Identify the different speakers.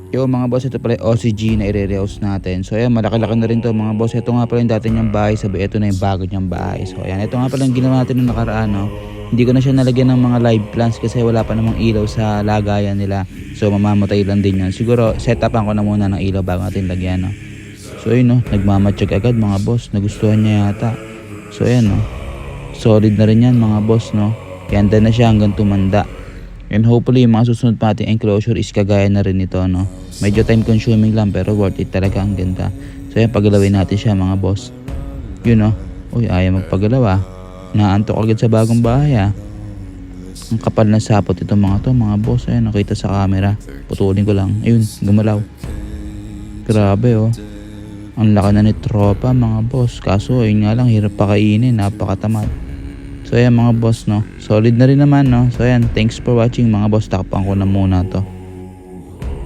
Speaker 1: Yo mga boss, ito pala yung OCG na i-rehouse natin. So ayan, malaki-laki na rin to mga boss. Ito nga pala yung dati niyang bahay, sabi ito na yung bago niyang bahay. So ayan, ito nga pala yung ginawa natin nung nakaraan, no. Hindi ko na siya nalagyan ng mga live plants kasi wala pa namang ilaw sa lagayan nila. So mamamatay lang din yan. Siguro set-upan ko na muna ng ilaw bago natin lagyan, no. So ayun, no, nagmamatsyag agad mga boss. Nagustuhan niya yata. So ayan, no. Solid na rin yan mga boss, no. Yanda na siya hanggang tumanda. And hopefully yung mga susunod pa ating enclosure is kagaya na rin ito, no. Medyo time consuming lang pero worth it talaga, ang ganda. So yan, pagalawin natin siya mga boss. Yun, no. Uy, ayaw magpagalaw ah. Naantok agad sa bagong bahay ah. Ang kapal na sapot itong mga to mga boss. Ayun, nakita sa camera. Putulin ko lang. Ayun, gumalaw. Grabe oh. Ang laki na ni tropa mga boss. Kaso ayun nga lang, hirap pakainin. Napakatamad. So ayan mga boss, no. Solid na rin naman, no. So ayan, thanks for watching mga boss. Takpan ko na muna to.